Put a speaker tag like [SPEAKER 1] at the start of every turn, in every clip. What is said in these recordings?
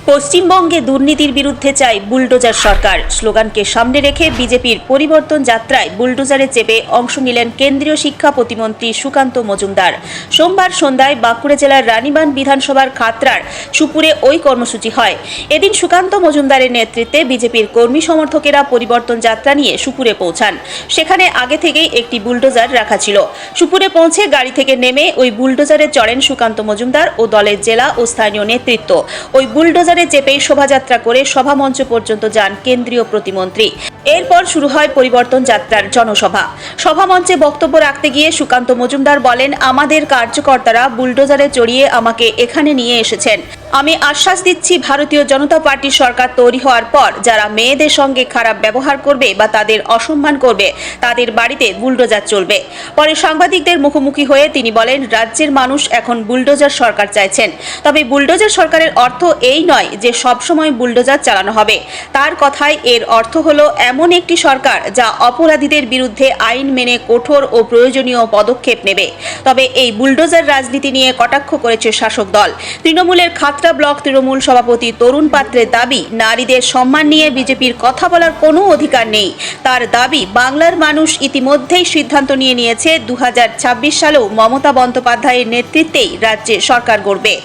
[SPEAKER 1] পশ্চিমবঙ্গে দুর্নীতির বিরুদ্ধে চাই বুলডোজার সরকার স্লোগানকে সামনে রেখে বিজেপির পরিবর্তন যাত্রায় বুলডোজারে চেপে অংশ নিলেন কেন্দ্রীয় শিক্ষা প্রতিমন্ত্রী সুকান্ত মজুমদার। সোমবার সন্ধ্যায় বাঁকুড়া জেলার রানীবাঁধ বিধানসভার খাতড়ার সুপুরে ওই কর্মসূচি হয়। এদিন সুকান্ত মজুমদারের নেতৃত্বে বিজেপির কর্মী সমর্থকেরা পরিবর্তন যাত্রা নিয়ে সুপুরে পৌঁছান। সেখানে আগে থেকেই একটি বুলডোজার রাখা ছিল। সুপুরে পৌঁছে গাড়ি থেকে নেমে ওই বুলডোজারে চড়েন সুকান্ত মজুমদার ও দলের জেলা ও স্থানীয় নেতৃত্ব। ওই বুলডোজার চেপে শোভাযাত্রা করে সভামঞ্চ পর্যন্ত যান কেন্দ্রীয় প্রতিমন্ত্রী। এরপর শুরু হয় পরিবর্তন যাত্রার জনসভা। সভামঞ্চে বক্তব্য রাখতে গিয়ে সুকান্ত মজুমদার বলেন, আমাদের কার্যকর্তারা বুলডোজারে চড়িয়ে আমাকে এখানে নিয়ে এসেছেন। আমি আশ্বাস দিচ্ছি, ভারতীয় জনতা পার্টির সরকার তৈরি হওয়ার পর যারা মেয়েদের সঙ্গে খারাপ ব্যবহার করবে বা তাদের অসম্মান করবে তাদের বাড়িতে বুলডোজার চলবে। পরে সাংবাদিকদের মুখোমুখি হয়ে তিনি বলেন, রাজ্যের মানুষ এখন বুলডোজার সরকার চাইছেন, তবে বুলডোজার সরকারের অর্থ এই নয় যে সবসময় বুলডোজার চালানো হবে। তার কথায় এর অর্থ হলো এমন একটি সরকার যা অপরাধীদের বিরুদ্ধে আইন মেনে কঠোর ও প্রয়োজনীয় পদক্ষেপ নেবে। তবে এই বুলডোজার রাজনীতি নিয়ে কটাক্ষ করেছে শাসক দল। তৃণমূলের খাতড়া ব্লক তৃণমূল সভাপতি তরুণ পাত্রের দাবি, নারীদের সম্মান নিয়ে বিজেপির কথা বলার কোনো অধিকার নেই। তার দাবি, বাংলার মানুষ ইতিমধ্যেই সিদ্ধান্ত নিয়েছে 2026 সালেও মমতা বন্দ্যোপাধ্যায়ের নেতৃত্বেই রাজ্যে সরকার গড়বে।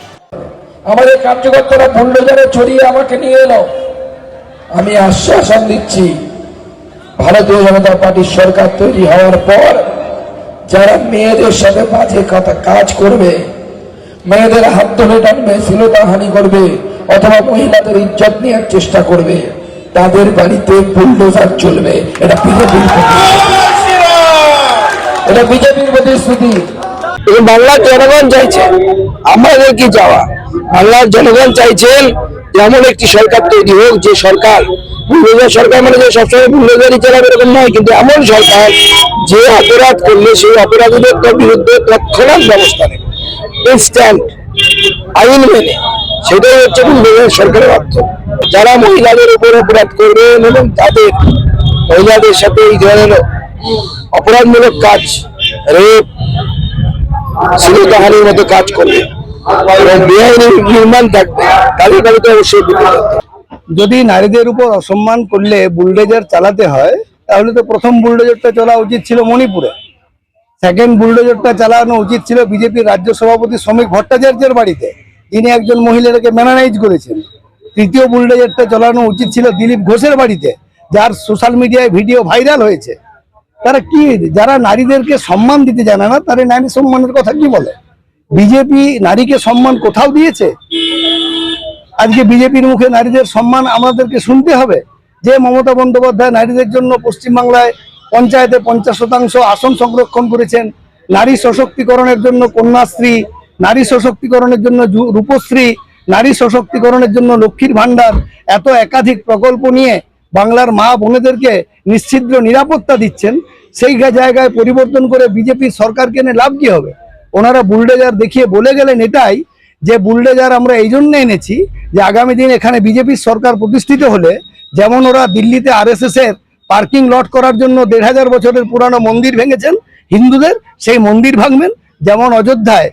[SPEAKER 2] আমাদের কার্যকর্তারা বুলডোজারে চড়িয়ে আমাকে নিয়ে এলো। আমি আশ্বাসন দিচ্ছি, ভারতীয় জনতা পার্টির সরকার তৈরি হওয়ার পর যারা মেয়েদের সাথে বাজে কাজ করবে, মেয়েদের হাত ধরে টানবে, শ্লীলতাহানি করবে অথবা মহিলাদের ইজ্জত নেওয়ার চেষ্টা করবে, তাদের বাড়িতে বুলডোজার চলবে। এটা বিজেপির প্রতিশ্রুতি।
[SPEAKER 3] বাংলার জনগণ চাইছে, আমাদের কি চাওয়া, বাংলার জনগণ চাইছেন এমন একটি সরকার তৈরি হোক যে সরকার, বুলডোজার সরকার মানে যে সবসময় বুলডোজারই চালাবে এরকম নয়, কিন্তু এমন সরকার যে অপরাধ করলে সেই অপরাধীদের বিরুদ্ধে তৎক্ষণাৎ ব্যবস্থা নেবে, ইনস্ট্যান্ট আইন মেনে। সেটাই হচ্ছে বুলডোজার সরকারের অর্থ। যারা মহিলাদের উপর অপরাধ করবেন এবং তাদের মহিলাদের সাথে এই ধরনের অপরাধমূলক কাজ, রেপ, শ্লীলতাহানির মতো কাজ করবে এবং বেআইনি নির্মাণ থাকবে, তাদের বাড়িতে অবশ্যই বুলডোজার। যদি নারীদের উপর অসম্মান করলে বুলডোজার চালাতে হয়, তাহলে তো প্রথম বুলডোজারটা চলা উচিত ছিল মণিপুরে, সেকেন্ড বুলডোজারটা চালানো উচিত ছিল বিজেপির রাজ্য সভাপতি শ্রমিক ভট্টাচার্যের বাড়িতে, যিনি একজন মহিলাকে ম্যানারাইজ করেছেন। তৃতীয় বুলডোজারটা চালানো উচিত ছিল দিলীপ ঘোষের বাড়িতে, যার সোশ্যাল মিডিয়ায় ভিডিও ভাইরাল হয়েছে। তারা কি, যারা নারীদেরকে সম্মান দিতে জানে না, তারা নারী সম্মানের কথা কি বলে? বিজেপি নারীকে সম্মান কোথাও দিয়েছে? আজকে বিজেপির মুখে নারীদের সম্মান আমাদেরকে শুনতে হবে যে মমতা বন্দ্যোপাধ্যায় নারীদের জন্য পশ্চিমবাংলায় পঞ্চায়েতে 50% আসন সংরক্ষণ করেছেন, নারী সশক্তিকরণের জন্য কন্যাশ্রী, নারী সশক্তিকরণের জন্য রূপশ্রী, নারী সশক্তিকরণের জন্য লক্ষ্মীর ভান্ডার, এত একাধিক প্রকল্প নিয়ে বাংলার মা বোনেদেরকে নিশ্চিদ্র নিরাপত্তা দিচ্ছেন। সেই জায়গায় পরিবর্তন করে বিজেপির সরকারকে নিয়ে লাভ কি হবে? ওনারা বুলডোজার দেখিয়ে বলে গেলেন এটাই যে বুলডোজার আমরা এই জন্য এনেছি যে আগামী দিন এখানে বিজেপির সরকার প্রতিষ্ঠিত হলে, যেমন ওরা দিল্লিতে RSS এর পার্কিং লট করার জন্য 1500 বছরের পুরানো মন্দির ভেঙেছেন হিন্দুদের, সেই মন্দির ভাঙবেন। যেমন অযোধ্যায়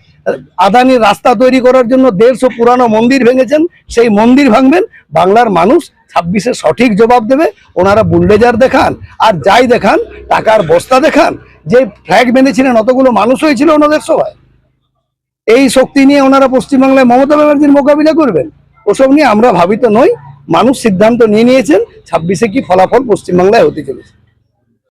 [SPEAKER 3] আদানির রাস্তা তৈরি করার জন্য 150 পুরানো মন্দির ভেঙেছেন, সেই মন্দির ভাঙবেন। বাংলার মানুষ 26-এ সঠিক জবাব দেবে। ওনারা বুলডোজার দেখান আর যাই দেখান, টাকার বস্তা দেখান। যে ফ্ল্যাগ বেঁধেছিলেন অতগুলো মানুষ হয়েছিল ওনাদের সবাই, এই শক্তি নিয়ে ওনারা পশ্চিমবাংলায় মমতা ব্যানার্জির মোকাবিলা করবেন? ওসব নিয়ে আমরা ভাবিত নই। মানুষ সিদ্ধান্ত নিয়েছেন 26-এ কি ফলাফল পশ্চিমবাংলায় হতে চলেছে।